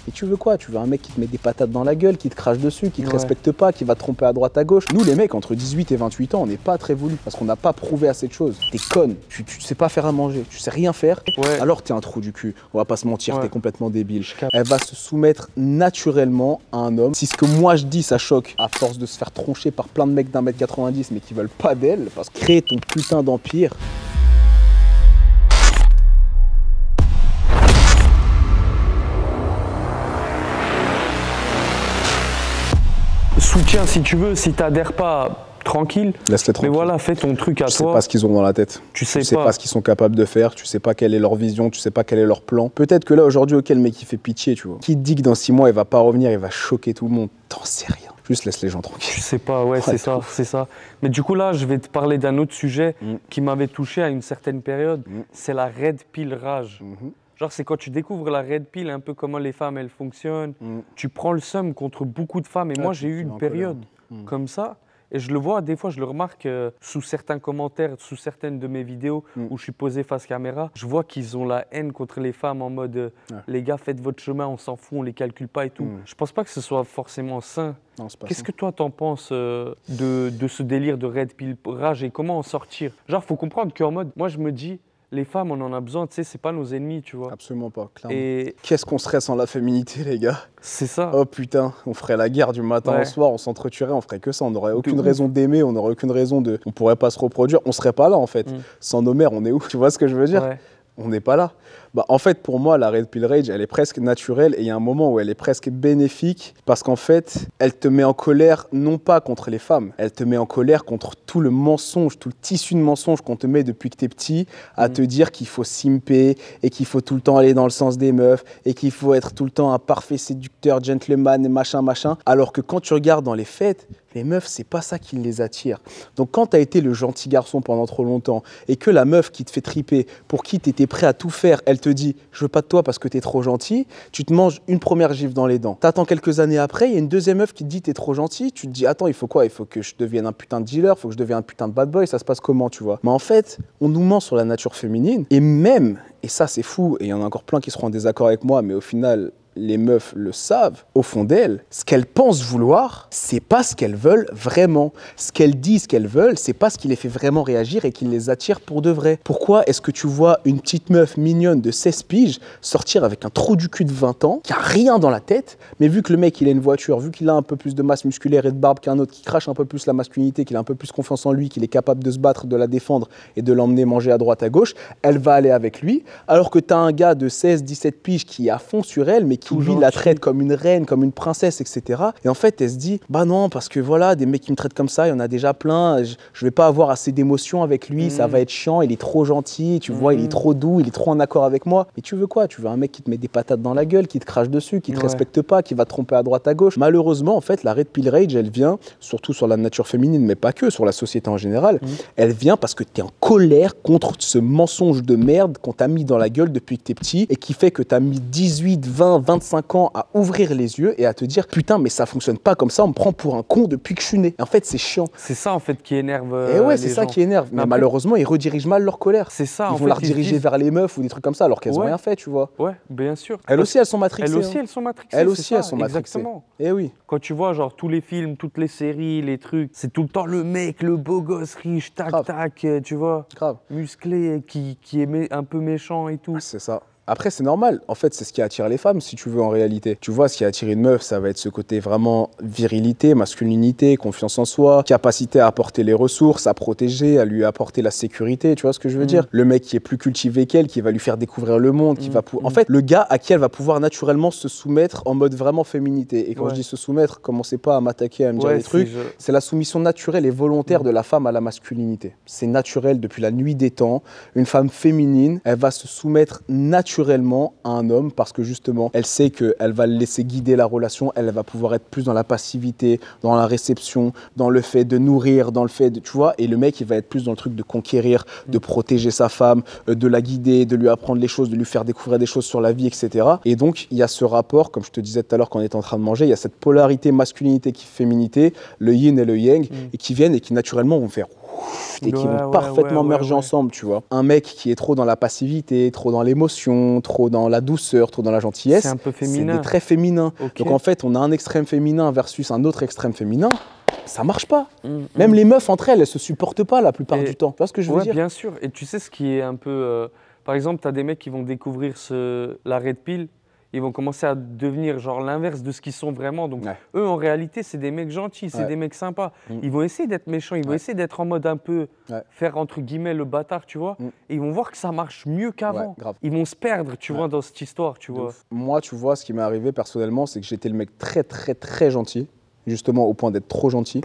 Et tu veux quoi? Tu veux un mec qui te met des patates dans la gueule, qui te crache dessus, qui te respecte pas, qui va te tromper à droite à gauche. Nous les mecs entre 18 et 28 ans, on n'est pas très voulu parce qu'on n'a pas prouvé assez de choses. T'es conne, tu sais pas faire à manger, tu sais rien faire, alors t'es un trou du cul. On va pas se mentir, t'es complètement débile. Elle va se soumettre naturellement à un homme. Si ce que moi je dis ça choque, à force de se faire troncher par plein de mecs d'1m90 mais qui veulent pas d'elle, parce que créer ton putain d'empire. Soutien si tu veux, si t'adhères pas, tranquille. Laisse-les tranquille. Mais voilà, fais ton truc à toi. Tu sais pas ce qu'ils ont dans la tête. Tu sais pas ce qu'ils sont capables de faire. Tu sais pas quelle est leur vision. Tu sais pas quel est leur plan. Peut-être que là aujourd'hui, ok, le mec il fait pitié, tu vois. Qui te dit que dans 6 mois il va pas revenir, il va choquer tout le monde. T'en sais rien. Juste laisse les gens tranquilles. Je sais pas, ouais, c'est ça, c'est ça. Mais du coup là, je vais te parler d'un autre sujet qui m'avait touché à une certaine période. C'est la red pill rage. Genre, c'est quand tu découvres la red pill, un peu comment les femmes, elles fonctionnent. Tu prends le seum contre beaucoup de femmes. Et moi, j'ai eu une période comme ça. Et je le vois, des fois, je le remarque sous certains commentaires, sous certaines de mes vidéos où je suis posé face caméra. Je vois qu'ils ont la haine contre les femmes en mode les gars, faites votre chemin, on s'en fout, on les calcule pas et tout. Je pense pas que ce soit forcément sain. Qu'est-ce que toi, t'en penses de ce délire de red pill rage et comment en sortir? Genre, faut comprendre qu'en mode, moi, je me dis, les femmes, on en a besoin, tu sais, c'est pas nos ennemis, tu vois. Absolument pas, clairement. Et qu'est-ce qu'on serait sans la féminité, les gars? C'est ça. Oh putain, on ferait la guerre du matin au soir, on s'entretuerait, on ferait que ça. On n'aurait aucune raison d'aimer, on n'aurait aucune raison de... On pourrait pas se reproduire, on serait pas là, en fait. Sans nos mères, on est où? Tu vois ce que je veux dire? On n'est pas là. Bah, en fait, pour moi, la red pill rage, elle est presque naturelle et il y a un moment où elle est presque bénéfique parce qu'en fait, elle te met en colère non pas contre les femmes, elle te met en colère contre tout le mensonge, tout le tissu de mensonge qu'on te met depuis que t'es petit à te dire qu'il faut simper et qu'il faut tout le temps aller dans le sens des meufs et qu'il faut être tout le temps un parfait séducteur, gentleman et machin, machin. Alors que quand tu regardes dans les faits, les meufs, c'est pas ça qui les attire. Donc quand t'as été le gentil garçon pendant trop longtemps et que la meuf qui te fait triper, pour qui t'étais prêt à tout faire, elle te dit « je veux pas de toi parce que t'es trop gentil », tu te manges une première gifle dans les dents. T'attends quelques années après, il y a une deuxième meuf qui te dit « t'es trop gentil », tu te dis « attends, il faut quoi? Il faut que je devienne un putain de dealer, il faut que je devienne un putain de bad boy, ça se passe comment, tu vois ?» Mais en fait, on nous ment sur la nature féminine et même, et ça c'est fou, et il y en a encore plein qui seront en désaccord avec moi, mais au final, les meufs le savent, au fond d'elles, ce qu'elles pensent vouloir, c'est pas ce qu'elles veulent vraiment. Ce qu'elles disent qu'elles veulent, c'est pas ce qui les fait vraiment réagir et qui les attire pour de vrai. Pourquoi est-ce que tu vois une petite meuf mignonne de 16 piges sortir avec un trou du cul de 20 ans, qui a rien dans la tête, mais vu que le mec il a une voiture, vu qu'il a un peu plus de masse musculaire et de barbe qu'un autre, qui crache un peu plus la masculinité, qu'il a un peu plus confiance en lui, qu'il est capable de se battre, de la défendre et de l'emmener manger à droite à gauche, elle va aller avec lui, alors que t'as un gars de 16, 17 piges qui est à fond sur elle, mais qui lui la traite comme une reine, comme une princesse, etc. Et en fait, elle se dit, bah non, parce que voilà, des mecs qui me traitent comme ça, il y en a déjà plein, je vais pas avoir assez d'émotions avec lui, ça va être chiant, il est trop gentil, tu vois, il est trop doux, il est trop en accord avec moi. Mais tu veux quoi? Tu veux un mec qui te met des patates dans la gueule, qui te crache dessus, qui te respecte pas, qui va te tromper à droite à gauche. Malheureusement, en fait, la red pill rage, elle vient, surtout sur la nature féminine, mais pas que, sur la société en général, elle vient parce que tu es en colère contre ce mensonge de merde qu'on t'a mis dans la gueule depuis que t'es petit et qui fait que t'as mis 18, 20, 25 ans à ouvrir les yeux et à te dire putain mais ça fonctionne pas comme ça, on me prend pour un con depuis que je suis né. Et en fait c'est chiant. C'est ça en fait qui énerve et ouais, c'est ça qui énerve. Mais malheureusement ils redirigent mal leur colère. C'est ça. Ils vont la rediriger vers les meufs ou des trucs comme ça alors qu'elles ont rien fait, tu vois. Ouais, bien sûr. Elles aussi elles sont matrixées. Elles aussi elles sont matrixées. Elles aussi elles sont matrixées. Exactement. Et oui. Quand tu vois genre tous les films, toutes les séries, les trucs, c'est tout le temps le mec, le beau gosse riche, tac tac, tu vois. Grave. Musclé, qui est un peu méchant et tout. Ah, c'est ça. Après, c'est normal. En fait, c'est ce qui attire les femmes, si tu veux, en réalité. Tu vois, ce qui attire une meuf, ça va être ce côté vraiment virilité, masculinité, confiance en soi, capacité à apporter les ressources, à protéger, à lui apporter la sécurité. Tu vois ce que je veux dire? Le mec qui est plus cultivé qu'elle, qui va lui faire découvrir le monde, qui va En fait, le gars à qui elle va pouvoir naturellement se soumettre en mode vraiment féminité. Et quand je dis se soumettre, commencez pas à m'attaquer, à me dire des trucs. C'est la soumission naturelle et volontaire de la femme à la masculinité. C'est naturel depuis la nuit des temps. Une femme féminine, elle va se soumettre naturellement à un homme parce que justement elle sait qu'elle va le laisser guider la relation, elle va pouvoir être plus dans la passivité, dans la réception, dans le fait de nourrir, dans le fait de, tu vois, et le mec il va être plus dans le truc de conquérir, de protéger sa femme, de la guider, de lui apprendre les choses, de lui faire découvrir des choses sur la vie, etc. Et donc il y a ce rapport, comme je te disais tout à l'heure quand on était en train de manger, il y a cette polarité masculinité qui féminité, le yin et le yang, et qui viennent et qui naturellement vont faire et qui vont parfaitement merger ensemble, tu vois. Un mec qui est trop dans la passivité, trop dans l'émotion, trop dans la douceur, trop dans la gentillesse, c'est un peu féminin. C'est des traits féminins. Donc en fait, on a un extrême féminin versus un autre extrême féminin. Ça marche pas. Même les meufs entre elles, elles se supportent pas la plupart du temps. Tu vois ce que je veux dire? Bien sûr. Et tu sais ce qui est un peu... par exemple, tu as des mecs qui vont découvrir la red pill, ils vont commencer à devenir genre l'inverse de ce qu'ils sont vraiment. Donc eux, en réalité, c'est des mecs gentils, c'est des mecs sympas. Ils vont essayer d'être méchants, ils vont essayer d'être en mode un peu faire entre guillemets le bâtard, tu vois. Et ils vont voir que ça marche mieux qu'avant. Ils vont se perdre, tu vois, dans cette histoire, tu vois. Moi, tu vois, ce qui m'est arrivé personnellement, c'est que j'étais le mec très, très, très gentil. Justement au point d'être trop gentil,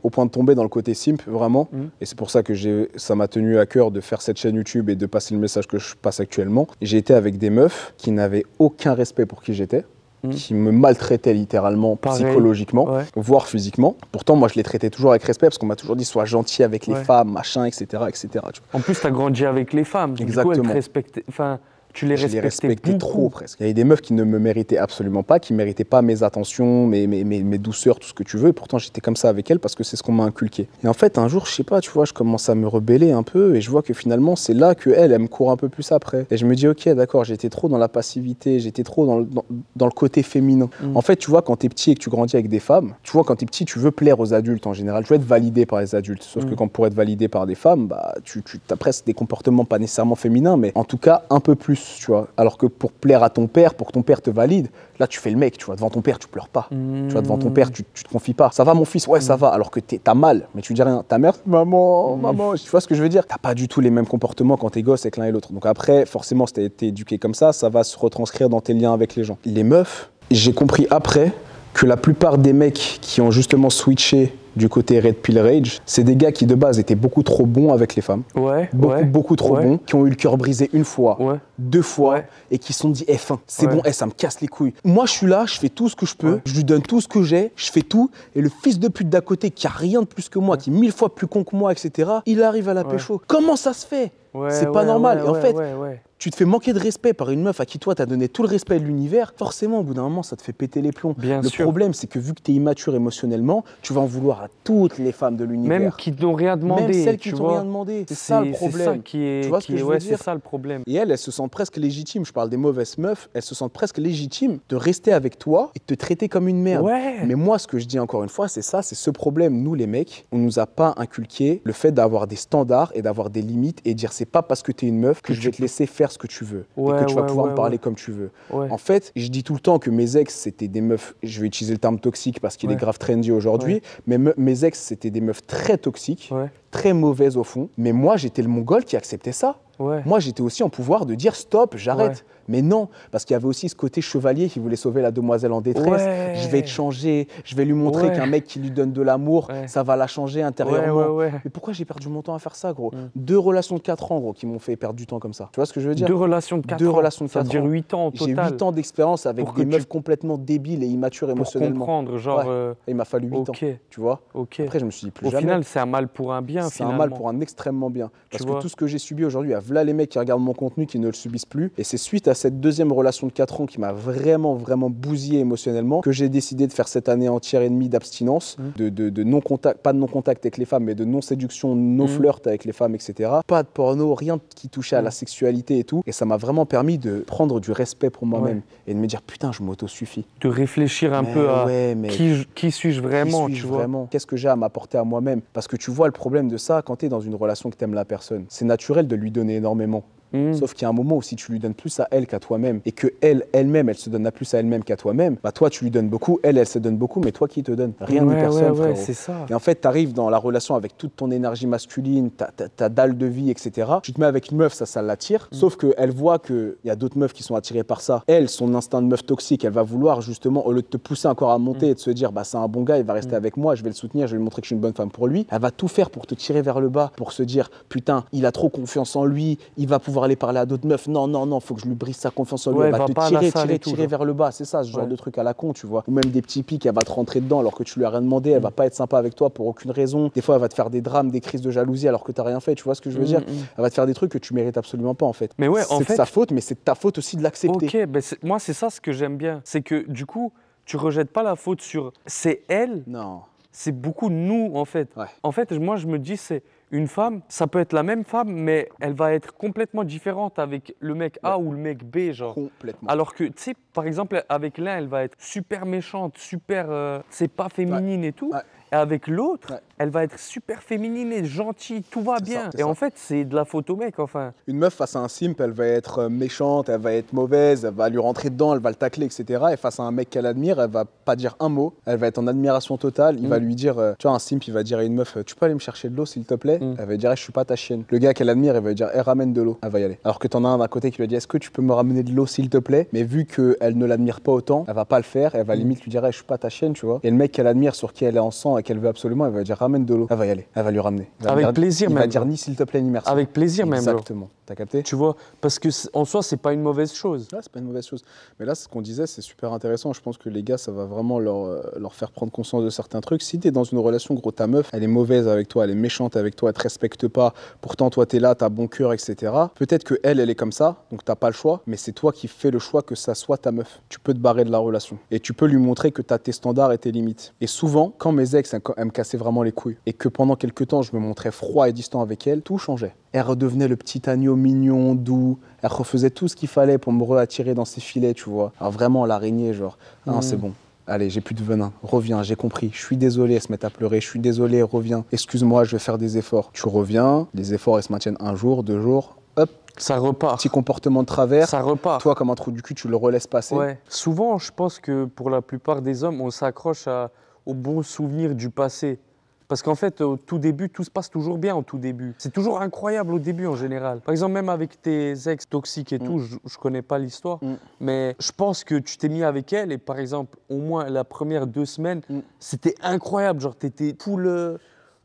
au point de tomber dans le côté simp, vraiment. Et c'est pour ça que ça m'a tenu à cœur de faire cette chaîne YouTube et de passer le message que je passe actuellement. J'ai été avec des meufs qui n'avaient aucun respect pour qui j'étais, qui me maltraitaient littéralement, psychologiquement, voire physiquement. Pourtant, moi, je les traitais toujours avec respect parce qu'on m'a toujours dit sois gentil avec les femmes, machin, etc. etc. Tu vois. En plus, tu as grandi avec les femmes. Exactement. Du coup, elles te respectaient. Tu les respectais trop presque. Il y avait des meufs qui ne me méritaient absolument pas, qui ne méritaient pas mes attentions, mes douceurs, tout ce que tu veux. Et pourtant, j'étais comme ça avec elles parce que c'est ce qu'on m'a inculqué. Et en fait, un jour, je sais pas, tu vois, je commence à me rebeller un peu et je vois que finalement, c'est là qu'elle me court un peu plus après. Et je me dis, ok, d'accord, j'étais trop dans la passivité, j'étais trop dans le côté féminin. En fait, tu vois, quand t'es petit et que tu grandis avec des femmes, tu vois, quand t'es petit, tu veux plaire aux adultes en général. Tu veux être validé par les adultes. Sauf que quand pour être validé par des femmes, bah, tu as presque des comportements pas nécessairement féminins, mais en tout cas, un peu plus. Tu vois. Alors que pour plaire à ton père, pour que ton père te valide, là tu fais le mec, tu vois, devant ton père tu pleures pas, tu vois, devant ton père tu te confies pas. Ça va mon fils, ouais ça va, alors que t'as mal, mais tu dis rien. Ta mère, maman, tu vois ce que je veux dire? T'as pas du tout les mêmes comportements quand t'es gosse avec l'un et l'autre. Donc après, forcément, si t'as été éduqué comme ça va se retranscrire dans tes liens avec les gens. Les meufs, j'ai compris après que la plupart des mecs qui ont justement switché du côté Red Pill Rage, c'est des gars qui de base étaient beaucoup trop bons avec les femmes, beaucoup trop bons, qui ont eu le cœur brisé une fois, deux fois, et qui se sont dit F1, c'est bon, ça me casse les couilles. Moi je suis là, je fais tout ce que je peux, je lui donne tout ce que j'ai, je fais tout, et le fils de pute d'à côté qui a rien de plus que moi, qui est 1000 fois plus con que moi, etc., il arrive à la pécho. Comment ça se fait? C'est pas normal. Et en fait, tu te fais manquer de respect par une meuf à qui toi t'as donné tout le respect de l'univers, forcément au bout d'un moment ça te fait péter les plombs. Le problème c'est que vu que t'es immature émotionnellement, tu vas en vouloir à toutes les femmes de l'univers. Même qui t'ont rien demandé. Même celles qui t'ont rien demandé. C'est ça le problème. C'est ça qui est, tu vois ce que je veux dire? C'est ça le problème. Et elles se sentent presque légitimes, je parle des mauvaises meufs, elles se sentent presque légitimes de rester avec toi et de te traiter comme une merde. Mais moi ce que je dis encore une fois c'est ça, c'est ce problème. Nous les mecs, on nous a pas inculqué le fait d'avoir des standards et d'avoir des limites et dire c'est pas parce que t'es une meuf que je vais te laisser faire ce que tu veux. Et que tu vas pouvoir me parler comme tu veux. En fait, je dis tout le temps que mes ex, c'était des meufs, je vais utiliser le terme toxique parce qu'il est grave trendy aujourd'hui, mais mes ex, c'était des meufs très toxiques, très mauvaises au fond. Mais moi, j'étais le mongol qui acceptait ça. Moi, j'étais aussi en pouvoir de dire stop, j'arrête. Mais non, parce qu'il y avait aussi ce côté chevalier qui voulait sauver la demoiselle en détresse. Je vais te changer, je vais lui montrer qu'un mec qui lui donne de l'amour, ça va la changer intérieurement. Mais pourquoi j'ai perdu mon temps à faire ça, gros? 2 relations de 4 ans, gros, qui m'ont fait perdre du temps comme ça. Tu vois ce que je veux dire? 2 relations de 4 ans. 2 relations de 4 ans. Ça veut dire 8 ans au total. J'ai 8 ans d'expérience avec des meufs complètement débiles et immatures émotionnellement. Pour comprendre, genre... Il m'a fallu 8 ans, tu vois. Après, je me suis dit plus jamais. Au final, c'est un mal pour un bien, c'est un mal pour un extrêmement bien. Parce que tout ce que j'ai subi aujourd'hui, voilà les mecs qui regardent mon contenu qui ne le subissent plus. Et c'est suite à cette deuxième relation de 4 ans qui m'a vraiment bousillé émotionnellement que j'ai décidé de faire cette année entière et demie d'abstinence, de non-contact, pas de non-contact avec les femmes, mais de non-séduction, non-flirt avec les femmes, etc. Pas de porno, rien qui touchait à la sexualité et tout. Et ça m'a vraiment permis de prendre du respect pour moi-même et de me dire putain, je m'auto-suffis. De réfléchir un peu à qui suis-je vraiment, tu vois. Qu'est-ce que j'ai à m'apporter à moi-même? Parce que tu vois le problème de ça quand tu es dans une relation que tu aimes la personne. C'est naturel de lui donner énormément. Sauf qu'il y a un moment où si tu lui donnes plus à elle qu'à toi-même et que elle-même, elle se donne plus à elle-même qu'à toi-même, bah toi tu lui donnes beaucoup, elle se donne beaucoup, mais toi qui te donne? Rien ni personne, frérot. C'est ça. Et en fait, tu arrives dans la relation avec toute ton énergie masculine, ta dalle de vie, etc. Tu te mets avec une meuf, ça l'attire. Sauf qu'elle voit qu'il y a d'autres meufs qui sont attirées par ça. Elle, son instinct de meuf toxique, elle va vouloir justement, au lieu de te pousser encore à monter et de se dire, bah c'est un bon gars, il va rester avec moi, je vais le soutenir, je vais lui montrer que je suis une bonne femme pour lui. Elle va tout faire pour te tirer vers le bas, pour se dire, putain, il a trop confiance en lui, il va pouvoir aller parler à d'autres meufs. Non, faut que je lui brise sa confiance en lui. Elle va te tirer vers le bas. C'est ça, ce genre de truc à la con, tu vois. Ou même des petits pics, elle va te rentrer dedans alors que tu lui as rien demandé. Elle va pas être sympa avec toi pour aucune raison. Des fois, elle va te faire des drames, des crises de jalousie alors que t'as rien fait. Tu vois ce que je veux dire? Elle va te faire des trucs que tu mérites absolument pas en fait. Mais ouais, c'est de sa faute, mais c'est de ta faute aussi de l'accepter. Ok, ben moi c'est ça ce que j'aime bien. C'est que du coup, tu rejettes pas la faute sur c'est elle. Non. C'est beaucoup nous en fait. En fait, moi je me dis c'est une femme, ça peut être la même femme, mais elle va être complètement différente avec le mec A ou le mec B, genre. Complètement. Alors que, tu sais, par exemple, avec l'un, elle va être super méchante, super, c'est pas féminine et tout. Et avec l'autre, elle va être super féminine et gentille, tout va bien. Et en fait, c'est de la faute au mec, enfin. Une meuf face à un simp, elle va être méchante, elle va être mauvaise, elle va lui rentrer dedans, elle va le tacler, etc. Et face à un mec qu'elle admire, elle va pas dire un mot, elle va être en admiration totale. Il va lui dire, tu vois, un simp, il va dire à une meuf, tu peux aller me chercher de l'eau, s'il te plaît? Elle va dire, je suis pas ta chienne. Le gars qu'elle admire, il va lui dire, ramène de l'eau. Elle va y aller. Alors que t'en as un d'un côté qui lui dit, est-ce que tu peux me ramener de l'eau, s'il te plaît? Mais vu qu'elle ne l'admire pas autant, elle va pas le faire, elle va limite lui dire, je suis pas ta chienne, tu vois. Et le mec qu'elle admire, sur qui elle est en sang et qu'elle veut absolument, elle va dire, ramène de l'eau. Elle va y aller, elle va lui ramener. Avec plaisir, il même. Il va dire ni s'il te plaît, ni merci. Avec plaisir, même. Exactement. T'as capté? Tu vois, parce que en soi, c'est pas une mauvaise chose. Ouais, c'est pas une mauvaise chose. Mais là, ce qu'on disait, c'est super intéressant. Je pense que les gars, ça va vraiment leur faire prendre conscience de certains trucs. Si t'es dans une relation, gros, ta meuf, elle est mauvaise avec toi, elle est méchante avec toi, elle te respecte pas. Pourtant, toi, t'es là, t'as bon cœur, etc. Peut-être que elle est comme ça, donc t'as pas le choix. Mais c'est toi qui fais le choix que ça soit ta meuf. Tu peux te barrer de la relation. Et tu peux lui montrer que t'as tes standards et tes limites. Et souvent, quand mes ex, elles me cassaient vraiment les couilles, et que pendant quelques temps, je me montrais froid et distant avec elle, tout changeait. Elle redevenait le petit agneau mignon, doux. Elle refaisait tout ce qu'il fallait pour me réattirer dans ses filets, tu vois. Alors vraiment, l'araignée, genre, non, c'est bon. Allez, j'ai plus de venin. Reviens, j'ai compris. Je suis désolé, elle se met à pleurer. Je suis désolé, reviens. Excuse-moi, je vais faire des efforts. Tu reviens, les efforts, ils se maintiennent un jour, 2 jours. Hop. Ça repart. Petit comportement de travers. Ça repart. Toi, comme un trou du cul, tu le relaisses passer. Ouais. Souvent, je pense que pour la plupart des hommes, on s'accroche aux bons souvenirs du passé. Parce qu'en fait, au tout début, tout se passe toujours bien au tout début. C'est toujours incroyable au début en général. Par exemple, même avec tes ex toxiques et tout, je connais pas l'histoire, mais je pense que tu t'es mis avec elle et par exemple, au moins la première 2 semaines, c'était incroyable. Genre, t'étais full...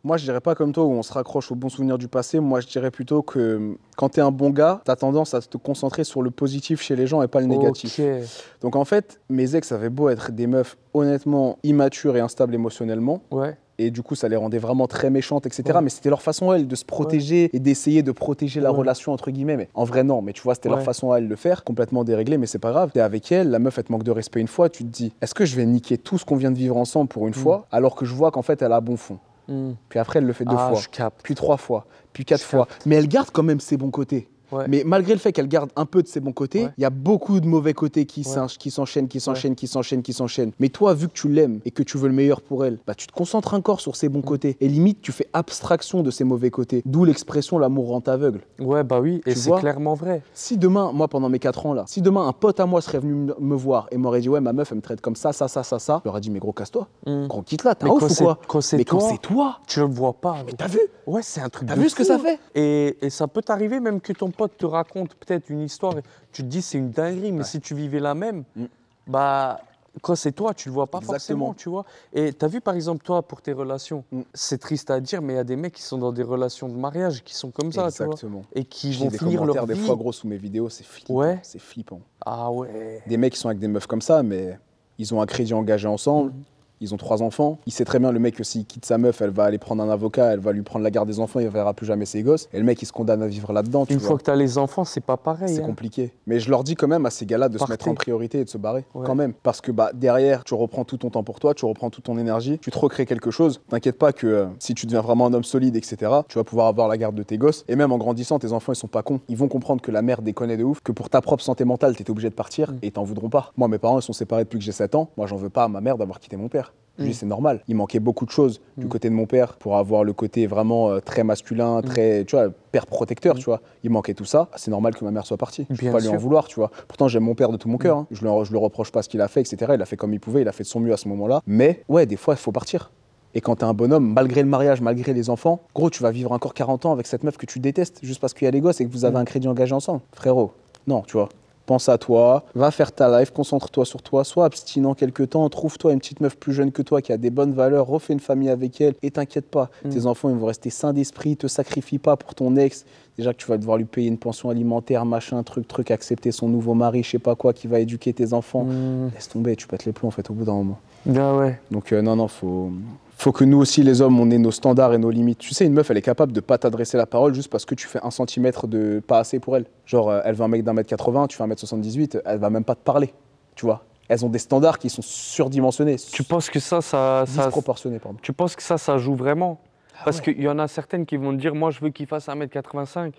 Moi, je dirais pas comme toi où on se raccroche aux bons souvenirs du passé. Moi, je dirais plutôt que quand tu es un bon gars, tu as tendance à te concentrer sur le positif chez les gens et pas le négatif. Okay. Donc en fait, mes ex avaient beau être des meufs honnêtement immatures et instables émotionnellement. Ouais. Et du coup, ça les rendait vraiment très méchantes, etc. Ouais. Mais c'était leur façon à elles de se protéger et d'essayer de protéger la relation, entre guillemets. Mais en vrai, non. Mais tu vois, c'était leur façon à elles de le faire, complètement déréglé, mais c'est pas grave. T'es avec elle, la meuf, elle te manque de respect une fois, tu te dis, est-ce que je vais niquer tout ce qu'on vient de vivre ensemble pour une fois, alors que je vois qu'en fait, elle a bon fond. Puis après, elle le fait 2 fois, puis 3 fois, puis 4 fois. Mais elle garde quand même ses bons côtés. Ouais. Mais malgré le fait qu'elle garde un peu de ses bons côtés, il y a beaucoup de mauvais côtés qui s'enchaînent. Mais toi, vu que tu l'aimes et que tu veux le meilleur pour elle, bah, tu te concentres encore sur ses bons côtés. Et limite, tu fais abstraction de ses mauvais côtés. D'où l'expression l'amour rend aveugle. Ouais, bah oui, et c'est clairement vrai. Si demain, moi, pendant mes 4 ans là, si demain un pote à moi serait venu me voir et m'aurait dit, ouais, ma meuf, elle me traite comme ça, je leur aurais dit, mais gros, casse-toi. Gros, quitte-là, t'as ouf ou quoi? Mais quand c'est toi, tu le vois pas. Mais t'as vu? Ouais, c'est un truc. T'as vu ce que ça fait? Et ça peut t'arriver même que ton pote te raconte peut-être une histoire et tu te dis c'est une dinguerie, mais si tu vivais la même, bah quand c'est toi, tu le vois pas forcément, tu vois. Et t'as vu par exemple toi pour tes relations, c'est triste à dire, mais il y a des mecs qui sont dans des relations de mariage qui sont comme ça, tu vois, et qui vont finir leur vie. Des fois gros sous mes vidéos, c'est flippant. Ouais. C'est flippant. Ah ouais. Des mecs qui sont avec des meufs comme ça, mais ils ont un crédit engagé ensemble. Ils ont 3 enfants. Il sait très bien, le mec, que s'il quitte sa meuf, elle va aller prendre un avocat, elle va lui prendre la garde des enfants, il ne verra plus jamais ses gosses. Et le mec, il se condamne à vivre là-dedans. Une fois que tu as les enfants, c'est pas pareil. C'est compliqué. Mais je leur dis quand même à ces gars-là de se mettre en priorité et de se barrer. Quand même. Parce que bah, derrière, tu reprends tout ton temps pour toi, tu reprends toute ton énergie, tu te recrées quelque chose. T'inquiète pas que si tu deviens vraiment un homme solide, etc., tu vas pouvoir avoir la garde de tes gosses. Et même en grandissant, tes enfants, ils sont pas cons. Ils vont comprendre que la mère déconne de ouf, que pour ta propre santé mentale, t'étais obligé de partir et ils t'en voudront pas. Moi, mes parents, ils sont séparés depuis que j'ai 7 ans. Moi, j'en veux pas à ma mère d'avoir quitté mon père. Je dis, c'est normal. Il manquait beaucoup de choses du côté de mon père pour avoir le côté vraiment très masculin, très, tu vois, père protecteur, tu vois. Il manquait tout ça. C'est normal que ma mère soit partie. Je peux pas lui en vouloir, tu vois. Pourtant, j'aime mon père de tout mon cœur. Hein. Je le reproche pas ce qu'il a fait, etc. Il a fait comme il pouvait, il a fait de son mieux à ce moment-là. Mais ouais, des fois, il faut partir. Et quand t'es un bonhomme, malgré le mariage, malgré les enfants, gros, tu vas vivre encore 40 ans avec cette meuf que tu détestes juste parce qu'il y a les gosses et que vous avez un crédit engagé ensemble. Frérot, non, tu vois. Pense à toi, va faire ta life, concentre-toi sur toi, sois abstinent quelques temps, trouve-toi une petite meuf plus jeune que toi qui a des bonnes valeurs, refais une famille avec elle et t'inquiète pas, tes enfants ils vont rester sains d'esprit, te sacrifie pas pour ton ex. Déjà que tu vas devoir lui payer une pension alimentaire, machin, truc, accepter son nouveau mari, je sais pas quoi, qui va éduquer tes enfants. Laisse tomber, tu pètes les plombs en fait au bout d'un moment. Ah ouais. Donc non, faut que nous aussi, les hommes, on ait nos standards et nos limites. Tu sais, une meuf, elle est capable de pas t'adresser la parole juste parce que tu fais 1 centimètre de pas assez pour elle. Genre, elle veut un mec d'1m80, tu fais 1m78, elle va même pas te parler, tu vois. Elles ont des standards qui sont surdimensionnés. Tu penses que ça... Disproportionnés, pardon. Tu penses que ça joue vraiment? Parce qu'il y en a certaines qui vont te dire, moi, je veux qu'il fasse 1m85.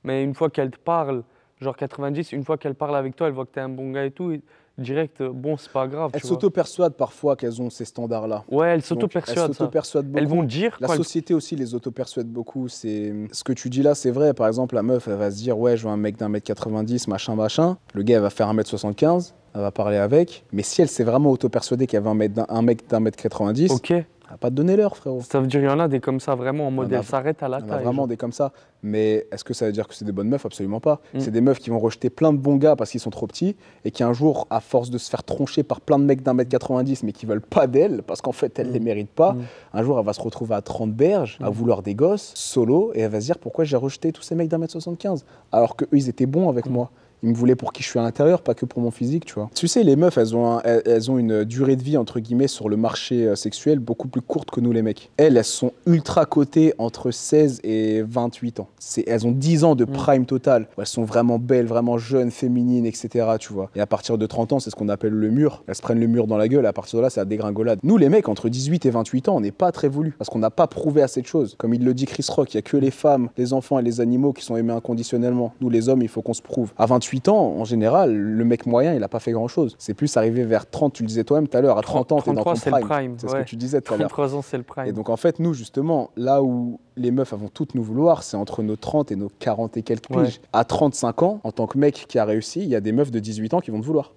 Mais une fois qu'elle te parle, genre 90, une fois qu'elle parle avec toi, elle voit que t'es un bon gars et tout. Direct, bon, c'est pas grave. Elles s'auto-persuadent parfois qu'elles ont ces standards-là. Ouais, elles s'auto-persuadent. Beaucoup. Elles vont dire. La société aussi les auto-persuade beaucoup. Ce que tu dis là, c'est vrai. Par exemple, la meuf, elle va se dire, ouais, je veux un mec d'1m90, machin. Le gars, elle va faire 1m75, elle va parler avec. Mais si elle s'est vraiment auto-persuadée qu'elle veut un mec d'1m90, ok. Elle n'a pas donné l'heure, frérot. Ça veut dire qu'il y en a des comme ça, vraiment en mode elle s'arrête à la taille. Il y en a vraiment des comme ça. Mais est-ce que ça veut dire que c'est des bonnes meufs? Absolument pas. C'est des meufs qui vont rejeter plein de bons gars parce qu'ils sont trop petits et qui un jour, à force de se faire troncher par plein de mecs d'1m90 mais qui veulent pas d'elle parce qu'en fait elle les mérite pas, un jour elle va se retrouver à 30 berges, à vouloir des gosses, solo, et elle va se dire pourquoi j'ai rejeté tous ces mecs d'1m75 alors qu'eux ils étaient bons avec moi. Ils me voulaient pour qui je suis à l'intérieur, pas que pour mon physique, tu vois. Tu sais, les meufs, elles ont une durée de vie, entre guillemets, sur le marché sexuel beaucoup plus courte que nous, les mecs. Elles sont ultra cotées entre 16 et 28 ans. Elles ont 10 ans de prime total. Elles sont vraiment belles, vraiment jeunes, féminines, etc., tu vois. Et à partir de 30 ans, c'est ce qu'on appelle le mur. Elles se prennent le mur dans la gueule, et à partir de là, c'est la dégringolade. Nous, les mecs, entre 18 et 28 ans, on n'est pas très voulu, parce qu'on n'a pas prouvé assez de choses. Comme il le dit Chris Rock, il n'y a que les femmes, les enfants et les animaux qui sont aimés inconditionnellement. Nous, les hommes, il faut qu'on se prouve. À 28 ans, en général, le mec moyen, il n'a pas fait grand-chose. C'est plus arrivé vers 30, tu le disais toi-même tout à l'heure, à 30 ans, tu es dans ton prime. C'est ce que tu disais tout à l'heure. 33 ans, c'est le prime. Et donc, en fait, nous, justement, là où les meufs vont toutes nous vouloir, c'est entre nos 30 et nos 40 et quelques piges. À 35 ans, en tant que mec qui a réussi, il y a des meufs de 18 ans qui vont te vouloir.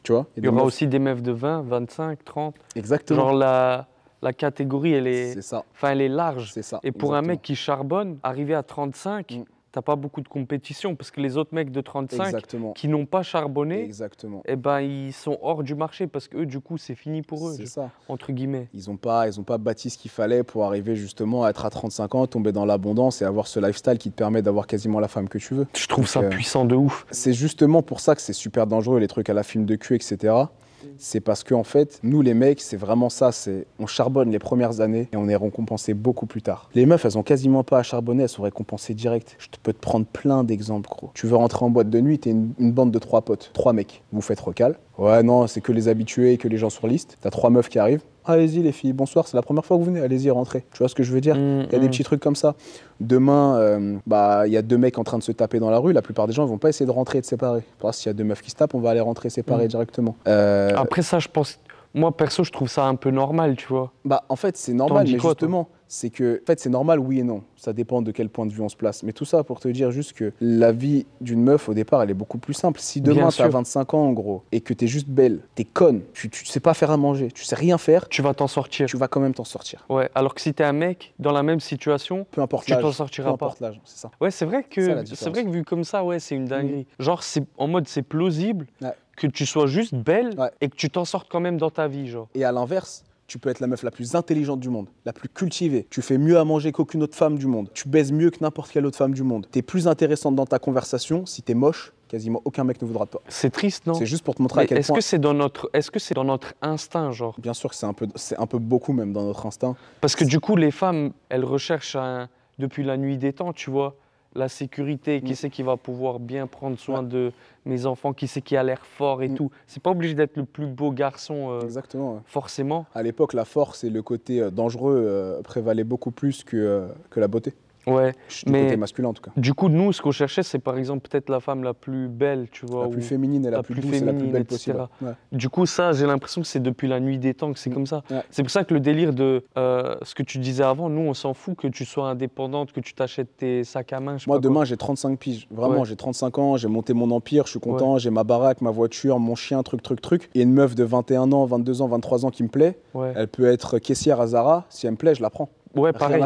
Tu vois, il y aura aussi des meufs de 20, 25, 30. Exactement. Genre la catégorie, elle est large. C'est ça. Et pour un mec qui charbonne, arriver à 35, t'as pas beaucoup de compétition parce que les autres mecs de 35 qui n'ont pas charbonné, eh ben, ils sont hors du marché parce que eux, du coup, c'est fini pour eux, entre guillemets. Ils ont pas bâti ce qu'il fallait pour arriver justement à être à 35 ans, tomber dans l'abondance et avoir ce lifestyle qui te permet d'avoir quasiment la femme que tu veux. Je trouve ça puissant de ouf. C'est justement pour ça que c'est super dangereux, les trucs à la film de cul, etc. C'est parce qu'en fait, nous les mecs, c'est vraiment ça, on charbonne les premières années et on est récompensé beaucoup plus tard. Les meufs, elles ont quasiment pas à charbonner, elles sont récompensées direct. Je peux te prendre plein d'exemples, gros. Tu veux rentrer en boîte de nuit, t'es une bande de 3 potes, 3 mecs. Vous faites recal. Ouais, non, c'est que les habitués et que les gens sur liste. T'as 3 meufs qui arrivent. Allez-y les filles, bonsoir, c'est la première fois que vous venez, allez-y, rentrez. Tu vois ce que je veux dire? Il y a des petits trucs comme ça. Demain, il y a 2 mecs en train de se taper dans la rue, la plupart des gens ne vont pas essayer de rentrer et de séparer. S'il y a 2 meufs qui se tapent, on va aller rentrer séparer directement. Après ça, je pense, moi perso, je trouve ça un peu normal, tu vois. En fait, c'est normal, mais justement, c'est que, en fait, c'est normal, oui et non. Ça dépend de quel point de vue on se place. Mais tout ça pour te dire juste que la vie d'une meuf, au départ, elle est beaucoup plus simple. Si demain, tu as 25 ans, en gros, et que tu es juste belle, tu es conne, tu sais pas faire à manger, tu sais rien faire, tu vas t'en sortir. Tu vas quand même t'en sortir. Ouais, alors que si tu es un mec dans la même situation, peu importe tu t'en sortiras pas. Peu importe l'âge, c'est ça. Ouais, c'est vrai que vu comme ça, ouais, c'est une dinguerie. Genre, c'est en mode, c'est plausible que tu sois juste belle et que tu t'en sortes quand même dans ta vie, genre. Et à l'inverse, tu peux être la meuf la plus intelligente du monde, la plus cultivée. Tu fais mieux à manger qu'aucune autre femme du monde. Tu baises mieux que n'importe quelle autre femme du monde. T'es plus intéressante dans ta conversation. Si t'es moche, quasiment aucun mec ne voudra de toi. C'est triste, non? C'est juste pour te montrer à quel point... Est-ce que c'est dans notre instinct, genre? Bien sûr que c'est un peu beaucoup même dans notre instinct. Parce que du coup, les femmes, elles recherchent depuis la nuit des temps, tu vois, la sécurité, qui c'est qui va pouvoir bien prendre soin de mes enfants, qui c'est qui a l'air fort et tout. C'est pas obligé d'être le plus beau garçon, forcément. À l'époque, la force et le côté dangereux prévalaient beaucoup plus que la beauté. Ouais, mais côté masculin en tout cas. Du coup, nous, ce qu'on cherchait, c'est par exemple peut-être la femme la plus belle, tu vois. La plus féminine et la plus douce et la plus belle possible. Ouais. Du coup, ça, j'ai l'impression que c'est depuis la nuit des temps que c'est comme ça. Ouais. C'est pour ça que le délire de ce que tu disais avant, nous, on s'en fout que tu sois indépendante, que tu t'achètes tes sacs à main. Moi, demain, j'ai 35 piges. Vraiment, j'ai 35 ans, j'ai monté mon empire, je suis content, j'ai ma baraque, ma voiture, mon chien, truc. Et une meuf de 21 ans, 22 ans, 23 ans qui me plaît, elle peut être caissière à Zara. Si elle me plaît, je la prends. Ouais, pareil,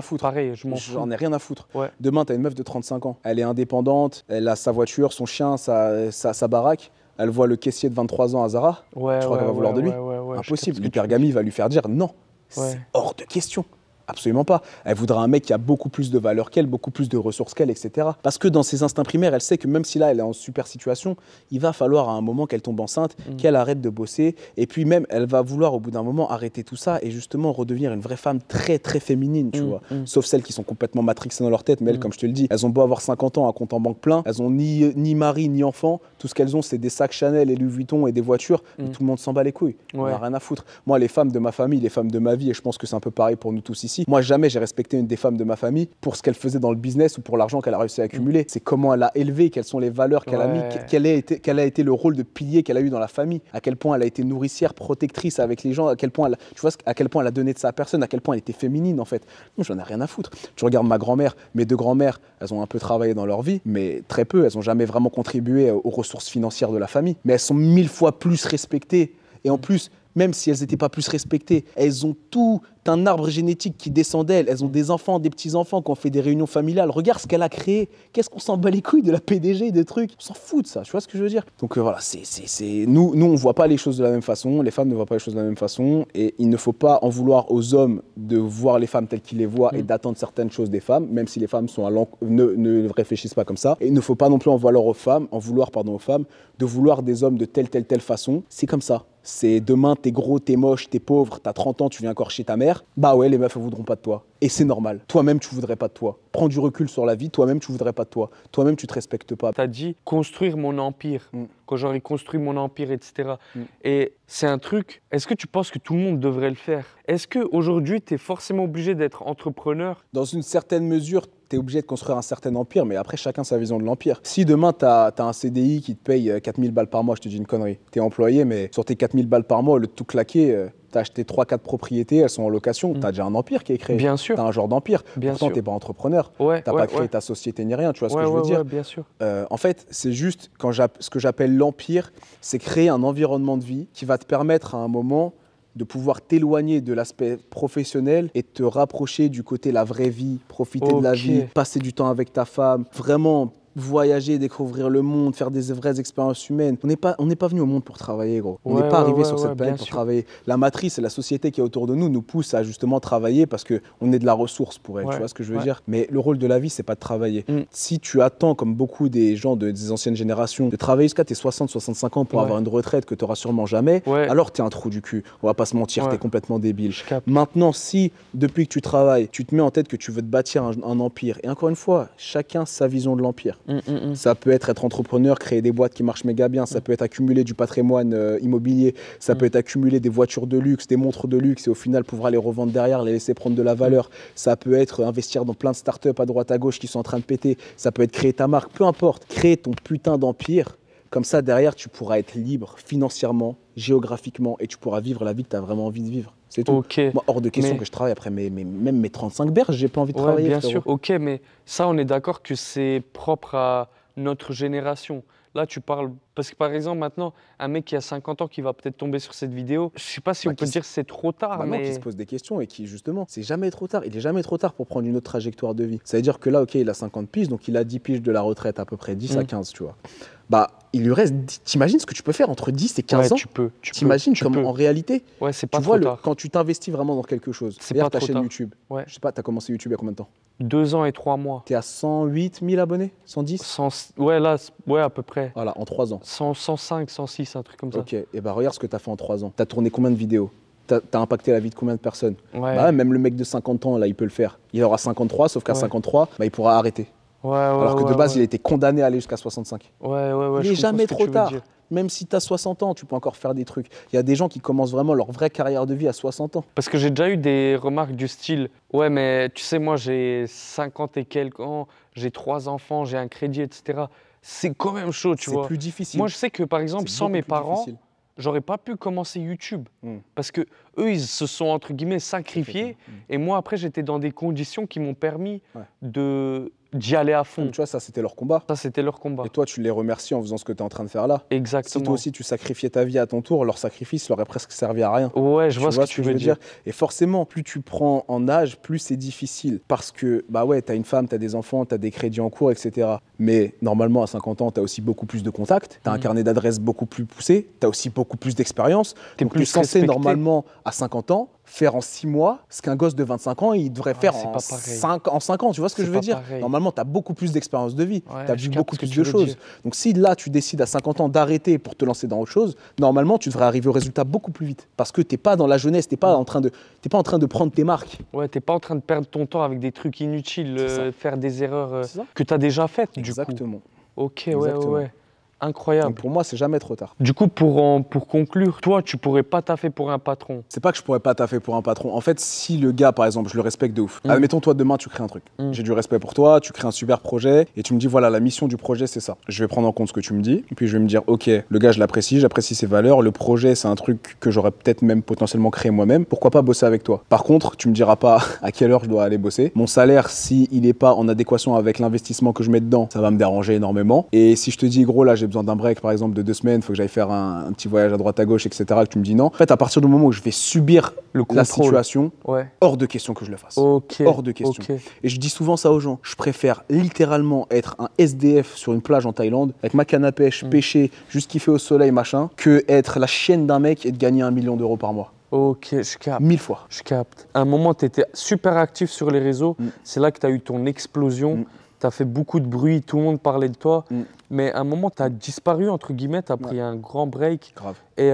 je m'en fous. J'en ai rien à foutre. Ouais. Demain, t'as une meuf de 35 ans. Elle est indépendante, elle a sa voiture, son chien, sa baraque. Elle voit le caissier de 23 ans à Zara. Je crois qu'elle va vouloir de lui. Impossible. L'hypergamie va lui faire dire non. C'est hors de question. Absolument pas. Elle voudra un mec qui a beaucoup plus de valeur qu'elle, beaucoup plus de ressources qu'elle, etc. Parce que dans ses instincts primaires, elle sait que même si là, elle est en super situation, il va falloir à un moment qu'elle tombe enceinte, qu'elle arrête de bosser. Et puis même, elle va vouloir au bout d'un moment arrêter tout ça et justement redevenir une vraie femme très, très féminine, tu vois. Sauf celles qui sont complètement matrixées dans leur tête. Mais elles, comme je te le dis, elles ont beau avoir 50 ans, un compte en banque plein. Elles ont ni mari, ni enfant. Tout ce qu'elles ont, c'est des sacs Chanel et Louis Vuitton et des voitures. Et tout le monde s'en bat les couilles. On n'a rien à foutre. Moi, les femmes de ma famille, les femmes de ma vie, et je pense que c'est un peu pareil pour nous tous ici, ici. Moi, jamais j'ai respecté une des femmes de ma famille pour ce qu'elle faisait dans le business ou pour l'argent qu'elle a réussi à accumuler. C'est comment elle a élevé, quelles sont les valeurs qu'elle a mis, quel a été le rôle de pilier qu'elle a eu dans la famille, à quel point elle a été nourricière, protectrice avec les gens, à quel point tu vois, à quel point elle a donné de sa personne, à quel point elle était féminine en fait. Moi, j'en ai rien à foutre. Tu regardes ma grand-mère, mes deux grands-mères, elles ont un peu travaillé dans leur vie, mais très peu. Elles n'ont jamais vraiment contribué aux ressources financières de la famille. Mais elles sont 1000 fois plus respectées. Et en plus, même si elles n'étaient pas plus respectées, elles ont tout un arbre génétique qui descend d'elles. Elles ont des enfants, des petits-enfants qui ont fait des réunions familiales. Regarde ce qu'elle a créé. Qu'est-ce qu'on s'en bat les couilles de la PDG, des trucs. On s'en fout de ça, tu vois ce que je veux dire? Donc voilà, nous, on ne voit pas les choses de la même façon. Les femmes ne voient pas les choses de la même façon. Et il ne faut pas en vouloir aux hommes de voir les femmes telles qu'ils les voient et d'attendre certaines choses des femmes, même si les femmes sont ne réfléchissent pas comme ça. Et il ne faut pas non plus en vouloir aux femmes de vouloir des hommes de telle façon. C'est comme ça. C'est demain, t'es gros, t'es moche, t'es pauvre, t'as 30 ans, tu viens encore chez ta mère. Bah ouais, les meufs, elles voudront pas de toi. Et c'est normal. Toi-même, tu voudrais pas de toi. Prends du recul sur la vie, toi-même, tu voudrais pas de toi. Toi-même, tu te respectes pas. T'as dit construire mon empire. Quand j'aurai construit mon empire, etc. Et c'est un truc, est-ce que tu penses que tout le monde devrait le faire? Est-ce qu'aujourd'hui, t'es forcément obligé d'être entrepreneur? Dans une certaine mesure, tu es obligé de construire un certain empire, mais après, chacun sa vision de l'empire. Si demain, tu as un CDI qui te paye 4000 balles par mois, je te dis une connerie, tu es employé, mais sur tes 4000 balles par mois, au lieu de tout claquer, tu as acheté 3-4 propriétés, elles sont en location, tu as déjà un empire qui est créé. Bien sûr. Tu as un genre d'empire. Pourtant, tu n'es pas entrepreneur. Tu n'as pas créé ta société ni rien, tu vois ce que je veux dire? Bien sûr. En fait, c'est juste, ce que j'appelle l'empire, c'est créer un environnement de vie qui va te permettre à un moment de pouvoir t'éloigner de l'aspect professionnel et te rapprocher du côté la vraie vie, profiter de la vie, passer du temps avec ta femme, vraiment voyager, découvrir le monde, faire des vraies expériences humaines. On n'est pas venu au monde pour travailler, gros. On n'est pas arrivé sur cette planète pour travailler. La matrice et la société qui est autour de nous poussent à justement travailler parce qu'on est de la ressource pour elle, tu vois ce que je veux dire? Mais le rôle de la vie, c'est pas de travailler. Si tu attends, comme beaucoup des gens des anciennes générations, de travailler jusqu'à tes 60-65 ans pour avoir une retraite que tu n'auras sûrement jamais, alors tu es un trou du cul. On va pas se mentir, tu es complètement débile. Maintenant, si depuis que tu travailles, tu te mets en tête que tu veux te bâtir un empire, et encore une fois, chacun sa vision de l'empire. Ça peut être entrepreneur, créer des boîtes qui marchent méga bien, ça peut être accumuler du patrimoine immobilier, ça peut être accumuler des voitures de luxe, des montres de luxe et au final pouvoir les revendre derrière, les laisser prendre de la valeur. Ça peut être investir dans plein de startups à droite à gauche qui sont en train de péter, ça peut être créer ta marque, peu importe, créer ton putain d'empire. Comme ça, derrière, tu pourras être libre financièrement, géographiquement et tu pourras vivre la vie que tu as vraiment envie de vivre. C'est tout. Moi, hors de question que je travaille après même mes 35 berges, j'ai pas envie de travailler. Bien sûr, mais ça, on est d'accord que c'est propre à notre génération. Là, tu parles. Parce que par exemple, maintenant, un mec qui a 50 ans qui va peut-être tomber sur cette vidéo, je sais pas si on peut dire que c'est trop tard. Mais non, qui se pose des questions et qui, justement, c'est jamais trop tard. Il est jamais trop tard pour prendre une autre trajectoire de vie. Ça veut dire que là, ok, il a 50 piges, donc il a 10 piges de la retraite, à peu près 10 à 15, tu vois. Bah, il lui reste. T'imagines ce que tu peux faire entre 10 et 15 ans? T'imagines comment en réalité? C'est pas trop tard. Quand tu t'investis vraiment dans quelque chose, c'est-à-dire ta chaîne YouTube. Je sais pas, t'as commencé YouTube il y a combien de temps? 2 ans et 3 mois. T'es à 108 000 abonnés? 110? À peu près. Voilà, en 3 ans. 105, 106, un truc comme ça. Ok, et bah regarde ce que t'as fait en 3 ans. T'as tourné combien de vidéos? T'as impacté la vie de combien de personnes? Bah, même le mec de 50 ans, là, il peut le faire. Il aura 53, sauf qu'à 53, bah, il pourra arrêter. Alors que de base, il a été condamné à aller jusqu'à 65. Il n'est jamais trop tard. Même si tu as 60 ans, tu peux encore faire des trucs. Il y a des gens qui commencent vraiment leur vraie carrière de vie à 60 ans. Parce que j'ai déjà eu des remarques du style « Ouais, mais tu sais, moi, j'ai 50 et quelques ans, j'ai 3 enfants, j'ai un crédit, etc. » C'est quand même chaud, tu vois. C'est plus difficile. Moi, je sais que, par exemple, sans mes parents, j'aurais pas pu commencer YouTube. Parce que eux, ils se sont, entre guillemets, sacrifiés. Et moi, après, j'étais dans des conditions qui m'ont permis d'y aller à fond. Tu vois, ça, c'était leur combat. Ça, c'était leur combat. Et toi, tu les remercies en faisant ce que tu es en train de faire là. Exactement. Si toi aussi, tu sacrifiais ta vie à ton tour, leur sacrifice leur aurait presque servi à rien. Ouais, je vois ce que tu veux dire. Et forcément, plus tu prends en âge, plus c'est difficile. Parce que, bah ouais, t'as une femme, t'as des enfants, t'as des crédits en cours, etc. Mais normalement, à 50 ans, t'as aussi beaucoup plus de contacts, t'as un carnet d'adresses beaucoup plus poussé, t'as aussi beaucoup plus d'expérience. Donc, t'es censé, normalement, à 50 ans, faire en 6 mois ce qu'un gosse de 25 ans, il devrait faire en 5 ans. Tu vois ce que je veux dire? Normalement, tu as beaucoup plus d'expérience de vie, tu as vu beaucoup plus de choses. Donc si là, tu décides à 50 ans d'arrêter pour te lancer dans autre chose, normalement, tu devrais arriver au résultat beaucoup plus vite. Parce que tu n'es pas dans la jeunesse, tu n'es pas en train de prendre tes marques. Ouais, tu n'es pas en train de perdre ton temps avec des trucs inutiles, faire des erreurs que tu as déjà faites. Exactement. Ok, ouais. Incroyable. Donc pour moi, c'est jamais trop tard. Du coup, pour conclure, toi, tu pourrais pas taffer pour un patron. C'est pas que je pourrais pas taffer pour un patron. En fait, si le gars, par exemple, je le respecte de ouf. Admettons, toi, demain, tu crées un truc. J'ai du respect pour toi, tu crées un super projet et tu me dis, voilà, la mission du projet, c'est ça. Je vais prendre en compte ce que tu me dis et puis je vais me dire, ok, le gars, je l'apprécie, j'apprécie ses valeurs. Le projet, c'est un truc que j'aurais peut-être même potentiellement créé moi-même. Pourquoi pas bosser avec toi? Par contre, tu me diras pas à quelle heure je dois aller bosser. Mon salaire, si il est pas en adéquation avec l'investissement que je mets dedans, ça va me déranger énormément. Et si je te dis, gros, là, j'ai besoin d'un break, par exemple, de 2 semaines, faut que j'aille faire un petit voyage à droite à gauche, etc., que tu me dis non. En fait, à partir du moment où je vais subir la situation, hors de question que je le fasse. Hors de question. Et je dis souvent ça aux gens. Je préfère littéralement être un SDF sur une plage en Thaïlande, avec ma canne à pêche, pêcher, juste kiffer au soleil, machin, que être la chienne d'un mec et de gagner 1 million d'euros par mois. Ok, je capte. 1000 fois. Je capte. À un moment, tu étais super actif sur les réseaux. C'est là que tu as eu ton explosion. Tu as fait beaucoup de bruit, tout le monde parlait de toi. Mais à un moment, tu as disparu, entre guillemets, tu as pris un grand break. Grave. Et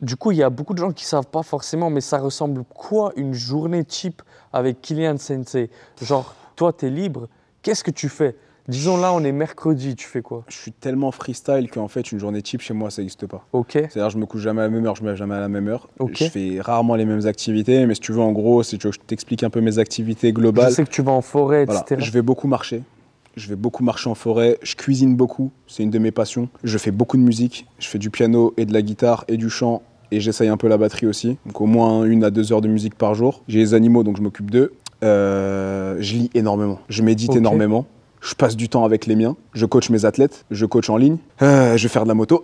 du coup, il y a beaucoup de gens qui ne savent pas forcément, mais ça ressemble quoi une journée type avec Kylian Sensei? Genre, toi, tu es libre, qu'est-ce que tu fais? Disons là, on est mercredi, tu fais quoi? Je suis tellement freestyle qu'en fait, une journée type chez moi, ça n'existe pas. Ok. C'est-à-dire, je me couche jamais à la même heure, je me lève jamais à la même heure. Ok. Je fais rarement les mêmes activités, mais si tu veux, en gros, si tu veux que je t'explique un peu mes activités globales. Je sais que tu vas en forêt, etc. Voilà, je vais beaucoup marcher. Je vais beaucoup marcher en forêt, je cuisine beaucoup, c'est une de mes passions. Je fais beaucoup de musique, je fais du piano et de la guitare et du chant et j'essaye un peu la batterie aussi. Donc au moins 1 à 2 heures de musique par jour. J'ai les animaux donc je m'occupe d'eux. Je lis énormément, je médite énormément. Je passe du temps avec les miens, je coach mes athlètes, je coach en ligne, je vais faire de la moto.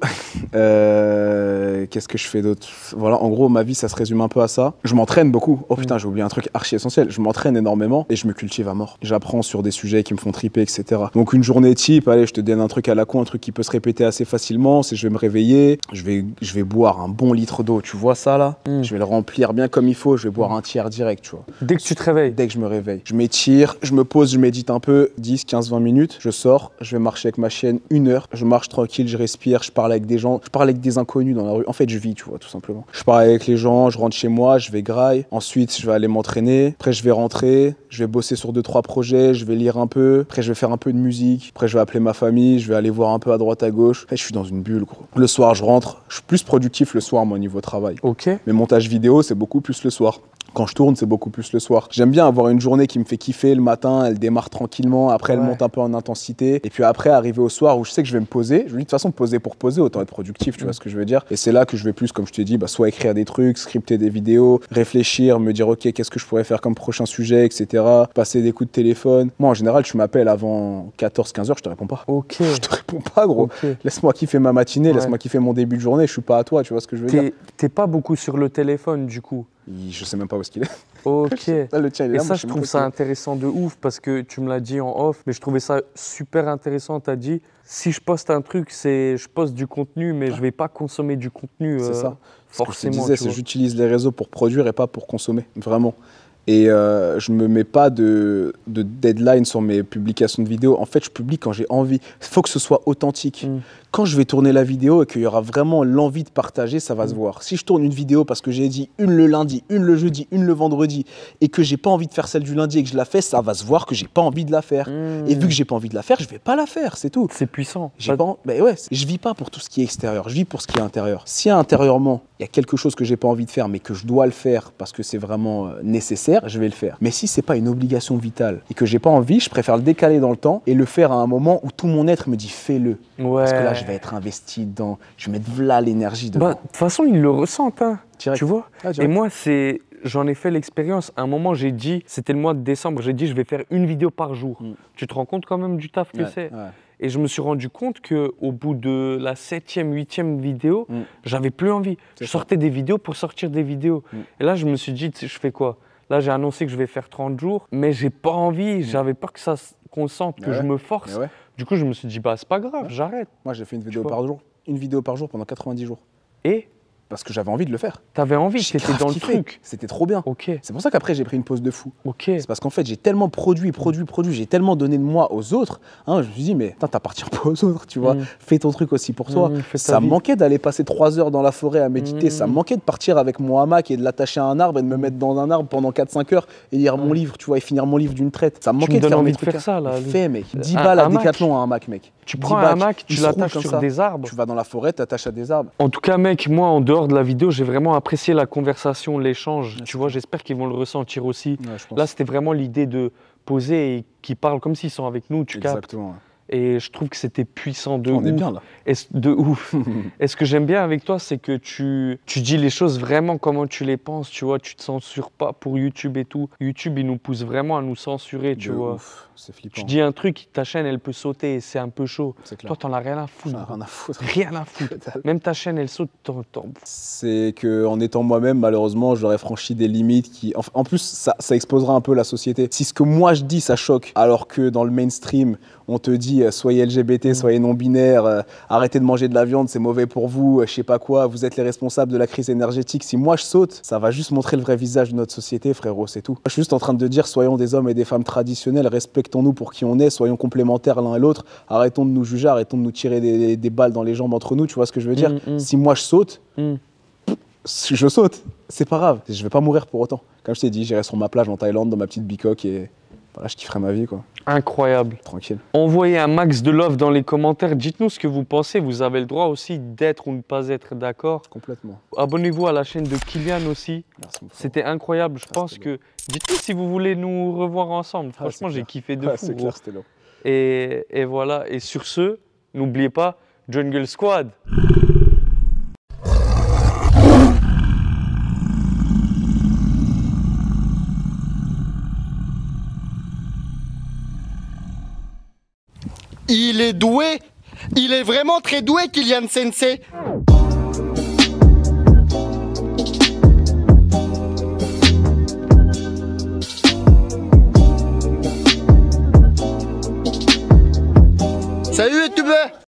Qu'est-ce que je fais d'autre? Voilà, en gros, ma vie, ça se résume un peu à ça. Je m'entraîne beaucoup. Oh putain, j'ai oublié un truc archi essentiel. Je m'entraîne énormément et je me cultive à mort. J'apprends sur des sujets qui me font triper, etc. Donc une journée type, allez, je te donne un truc à la con, un truc qui peut se répéter assez facilement, c'est je vais me réveiller, je vais boire un bon litre d'eau, tu vois ça là? Je vais le remplir bien comme il faut, je vais boire un tiers direct, tu vois. Dès que tu te réveilles? Dès que je me réveille. Je m'étire, je me pose, je médite un peu, 10, 15, 20 minutes, je sors, je vais marcher avec ma chienne 1 heure, je marche tranquille, je respire, je parle avec des gens, je parle avec des inconnus dans la rue. En fait, je vis, tu vois, tout simplement. Je parle avec les gens, je rentre chez moi, je vais graille, ensuite je vais aller m'entraîner, après je vais rentrer, je vais bosser sur 2-3 projets, je vais lire un peu, après je vais faire un peu de musique, après je vais appeler ma famille, je vais aller voir un peu à droite à gauche. Après, je suis dans une bulle, gros. Le soir, je rentre, je suis plus productif le soir, moi, niveau travail. Ok. Mes montages vidéo, c'est beaucoup plus le soir. Quand je tourne, c'est beaucoup plus le soir. J'aime bien avoir une journée qui me fait kiffer le matin, elle démarre tranquillement, après elle monte un peu en intensité. Et puis après, arriver au soir où je sais que je vais me poser, je me dis de toute façon, poser pour poser, autant être productif, tu vois ce que je veux dire. Et c'est là que je vais plus, comme je t'ai dit, soit écrire des trucs, scripter des vidéos, réfléchir, me dire ok, qu'est-ce que je pourrais faire comme prochain sujet, etc. Passer des coups de téléphone. Moi, en général, tu m'appelles avant 14-15 heures, je te réponds pas. Ok. Je te réponds pas, gros. Okay. Laisse-moi kiffer ma matinée, laisse-moi kiffer mon début de journée, je suis pas à toi, tu vois ce que je veux dire. T'es pas beaucoup sur le téléphone, du coup? Je sais même pas où est-ce qu'il est. Ok. Le tien, il est là, et ça, je trouve ça intéressant de ouf parce que tu me l'as dit en off, mais je trouvais ça super intéressant. Tu as dit, si je poste un truc, je poste du contenu, mais je vais pas consommer du contenu c'est ça. forcément. Ce que je te disais, c'est que j'utilise les réseaux pour produire et pas pour consommer, vraiment. Et je me mets pas de deadline sur mes publications de vidéos. En fait, je publie quand j'ai envie. Il faut que ce soit authentique. Quand je vais tourner la vidéo et qu'il y aura vraiment l'envie de partager, ça va se voir. Si je tourne une vidéo parce que j'ai dit une le lundi, une le jeudi, une le vendredi et que j'ai pas envie de faire celle du lundi et que je la fais, ça va se voir que j'ai pas envie de la faire. Et vu que j'ai pas envie de la faire, je vais pas la faire, c'est tout. C'est puissant. Ben ouais, je vis pas pour tout ce qui est extérieur, je vis pour ce qui est intérieur. Si intérieurement, il y a quelque chose que j'ai pas envie de faire mais que je dois le faire parce que c'est vraiment nécessaire, je vais le faire. Mais si c'est pas une obligation vitale et que j'ai pas envie, je préfère le décaler dans le temps et le faire à un moment où tout mon être me dit fais-le. Ouais. Parce que là, je vais être investi dedans, je vais mettre là l'énergie dedans. De toute façon, ils le ressentent, hein. Direct. Tu vois. Et moi, j'en ai fait l'expérience. À un moment, j'ai dit, c'était le mois de décembre, j'ai dit je vais faire une vidéo par jour. Tu te rends compte quand même du taf que c'est. Et je me suis rendu compte qu'au bout de la 7e, 8e vidéo, j'avais plus envie. Je sortais des vidéos pour sortir des vidéos. Et là, je me suis dit, je fais quoi? Là, j'ai annoncé que je vais faire 30 jours, mais j'ai pas envie. J'avais peur que qu'on sente que je me force. Du coup, je me suis dit, c'est pas grave, j'arrête. Moi, j'ai fait une vidéo par jour. Une vidéo par jour pendant 90 jours. Et parce que j'avais envie de le faire. T'avais envie, t'étais dans le truc. C'était trop bien. Okay. C'est pour ça qu'après, j'ai pris une pause de fou. Okay. C'est parce qu'en fait, j'ai tellement produit, j'ai tellement donné de moi aux autres. Hein, je me suis dit, mais t'appartiens pas aux autres, tu vois. Fais ton truc aussi pour toi. Ça me manquait d'aller passer 3 heures dans la forêt à méditer. Ça me manquait de partir avec mon hamac et de l'attacher à un arbre et de me mettre dans un arbre pendant 4-5 heures et lire mon livre, tu vois, et finir mon livre d'une traite. Ça me manquait de faire mes trucs. Faire ça, là. Fais, mec. 10 balles à Décathlon à un hamac, mec. Tu prends un hamac, tu l'attaches sur des arbres. Tu vas dans la forêt, tu attaches à des arbres. En tout cas, mec, moi, en dehors de la vidéo, j'ai vraiment apprécié la conversation, l'échange. Tu vois, j'espère qu'ils vont le ressentir aussi. Ouais, là, c'était vraiment l'idée de poser et qu'ils parlent comme s'ils sont avec nous, tu captes. Exactement. Et je trouve que c'était puissant de ouf. On est bien là. De ouf. Et ce que j'aime bien avec toi, c'est que tu dis les choses vraiment comment tu les penses, tu vois. Tu te censures pas pour YouTube et tout. YouTube, il nous pousse vraiment à nous censurer, tu vois. C'est flippant. Tu dis un truc, ta chaîne, elle peut sauter et c'est un peu chaud. Toi, t'en as rien à foutre. Rien à foutre. Rien à foutre. Même ta chaîne, elle saute. C'est qu'en étant moi-même, malheureusement, j'aurais franchi des limites qui... En plus, ça exposera un peu la société. Si ce que moi je dis, ça choque, alors que dans le mainstream, on te dit soyez LGBT, soyez non-binaire, arrêtez de manger de la viande, c'est mauvais pour vous, je sais pas quoi, vous êtes les responsables de la crise énergétique. Si moi je saute, ça va juste montrer le vrai visage de notre société, frérot, c'est tout. Je suis juste en train de dire soyons des hommes et des femmes traditionnels, respectons-nous pour qui on est, soyons complémentaires l'un et l'autre, arrêtons de nous juger, arrêtons de nous tirer des balles dans les jambes entre nous, tu vois ce que je veux dire. Si moi je saute, je saute, c'est pas grave, je vais pas mourir pour autant. Comme je t'ai dit, j'irai sur ma plage en Thaïlande, dans ma petite bicoque et... Voilà, je kifferai ma vie, quoi. Incroyable. Tranquille. Envoyez un max de love dans les commentaires. Dites-nous ce que vous pensez. Vous avez le droit aussi d'être ou ne pas être d'accord. Complètement. Abonnez-vous à la chaîne de Kylian aussi. C'était incroyable. Je pense que... Dites-nous si vous voulez nous revoir ensemble. Franchement, j'ai kiffé de fou. C'est clair, c'était long. Et voilà. Et sur ce, n'oubliez pas, Jungle Squad. Il est doué. Il est vraiment très doué, Kylian Sensei.